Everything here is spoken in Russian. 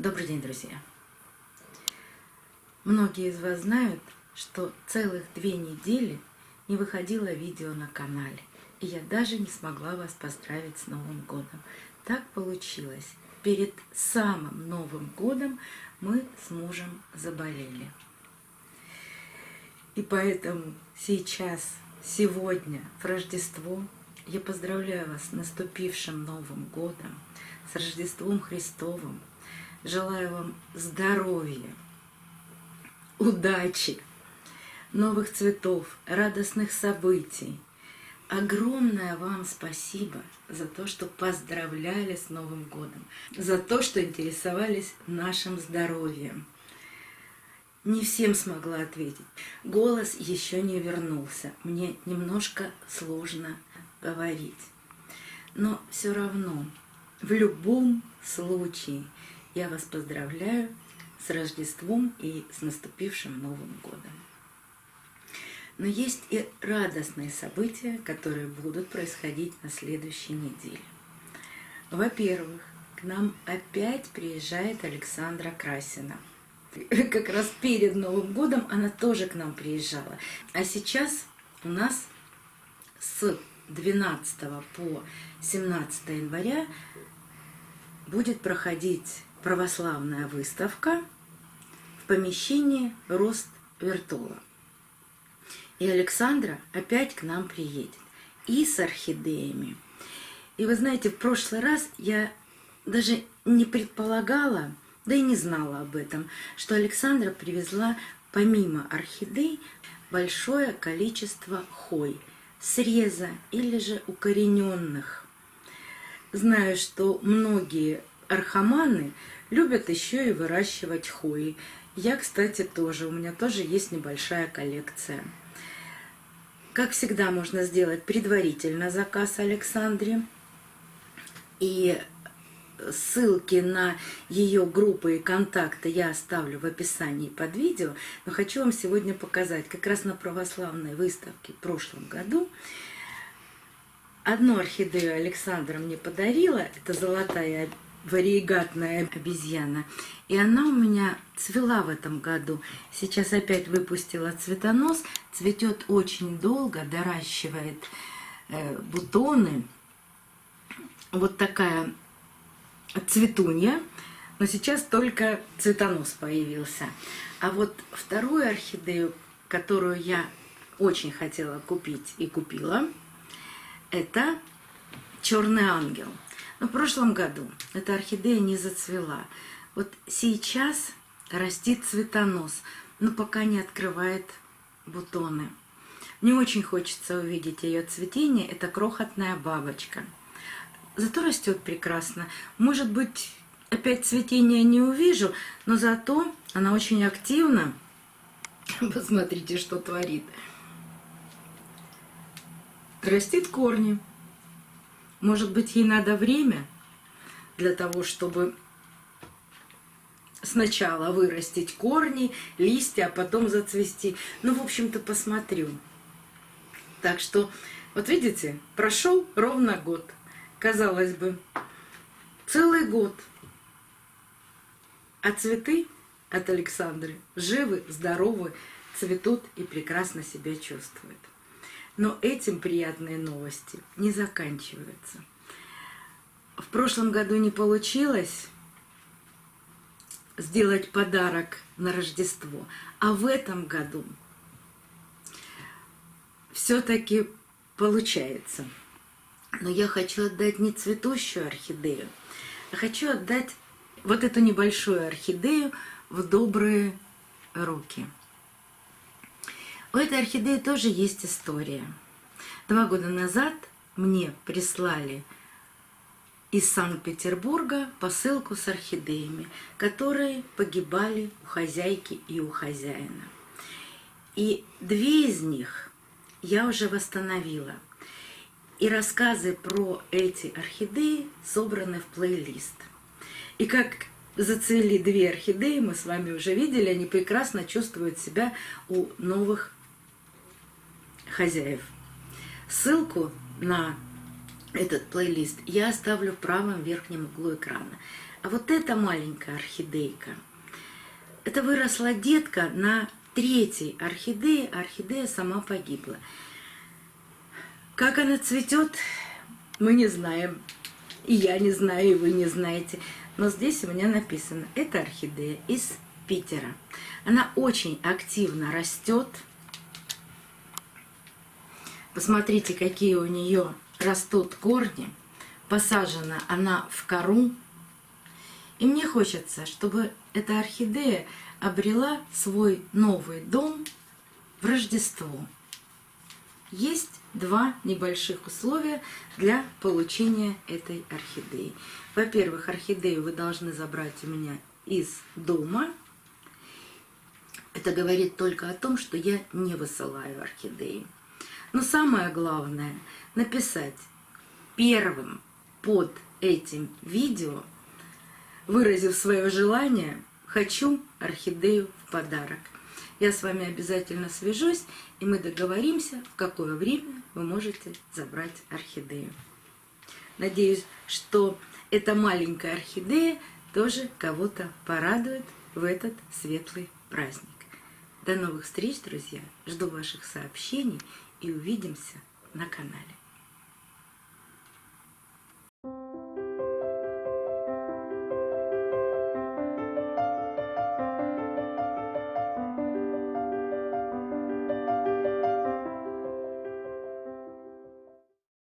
Добрый день, друзья! Многие из вас знают, что целых 2 недели не выходило видео на канале, и я даже не смогла вас поздравить с Новым годом. Так получилось. Перед самым Новым годом мы с мужем заболели. И поэтому сейчас, сегодня, в Рождество, я поздравляю вас с наступившим Новым годом, с Рождеством Христовым. Желаю вам здоровья, удачи, новых цветов, радостных событий. Огромное вам спасибо за то, что поздравляли с Новым годом, за то, что интересовались нашим здоровьем. Не всем смогла ответить. Голос еще не вернулся. Мне немножко сложно говорить. Но все равно, в любом случае, я вас поздравляю с Рождеством и с наступившим Новым годом. Но есть и радостные события, которые будут происходить на следующей неделе. Во-первых, к нам опять приезжает Александра Красина. Как раз перед Новым годом она тоже к нам приезжала. А сейчас у нас с 12 по 17 января будет проходить православная выставка в помещении Рост Вертола. И Александра опять к нам приедет. И с орхидеями. И вы знаете, в прошлый раз я даже не предполагала, да и не знала об этом, что Александра привезла помимо орхидей большое количество хой, среза или же укорененных. Знаю, что многие орхоманы любят еще и выращивать хвои. Я, кстати, тоже. У меня тоже есть небольшая коллекция. Как всегда, можно сделать предварительно заказ Александре. И ссылки на ее группы и контакты я оставлю в описании под видео. Но хочу вам сегодня показать, как раз на православной выставке в прошлом году, одну орхидею Александра мне подарила. Это золотая вариегатная обезьяна. И она у меня цвела в этом году. Сейчас опять выпустила цветонос. Цветет очень долго, доращивает бутоны. Вот такая цветунья. Но сейчас только цветонос появился. А вот вторую орхидею, которую я очень хотела купить и купила, это черный ангел. Но в прошлом году эта орхидея не зацвела. Вот сейчас растит цветонос, но пока не открывает бутоны. Мне очень хочется увидеть ее цветение. Это крохотная бабочка. Зато растет прекрасно. Может быть, опять цветения не увижу, но зато она очень активна. Посмотрите, что творит. Растит корни. Может быть, ей надо время для того, чтобы сначала вырастить корни, листья, а потом зацвести. Ну, в общем-то, посмотрю. Так что, вот видите, прошел ровно год. Казалось бы, целый год. А цветы от Александры живы, здоровы, цветут и прекрасно себя чувствуют. Но этим приятные новости не заканчиваются. В прошлом году не получилось сделать подарок на Рождество, а в этом году все-таки получается. Но я хочу отдать не цветущую орхидею, а хочу отдать вот эту небольшую орхидею в добрые руки. У этой орхидеи тоже есть история. 2 года назад мне прислали из Санкт-Петербурга посылку с орхидеями, которые погибали у хозяйки и у хозяина. И 2 из них я уже восстановила. И рассказы про эти орхидеи собраны в плейлист. И как зацвели 2 орхидеи, мы с вами уже видели, они прекрасно чувствуют себя у новых хозяев. Ссылку на этот плейлист я оставлю в правом верхнем углу экрана. А вот эта маленькая орхидейка, это выросла детка на 3-й орхидее, а орхидея сама погибла. Как она цветет, мы не знаем. И я не знаю, и вы не знаете. Но здесь у меня написано, это орхидея из Питера. Она очень активно растет. Посмотрите, какие у нее растут корни. Посажена она в кору. И мне хочется, чтобы эта орхидея обрела свой новый дом в Рождество. Есть 2 небольших условия для получения этой орхидеи. Во-первых, орхидею вы должны забрать у меня из дома. Это говорит только о том, что я не высылаю орхидеи. Но самое главное, написать первым под этим видео, выразив свое желание, хочу орхидею в подарок. Я с вами обязательно свяжусь, и мы договоримся, в какое время вы можете забрать орхидею. Надеюсь, что эта маленькая орхидея тоже кого-то порадует в этот светлый праздник. До новых встреч, друзья! Жду ваших сообщений и увидимся на канале.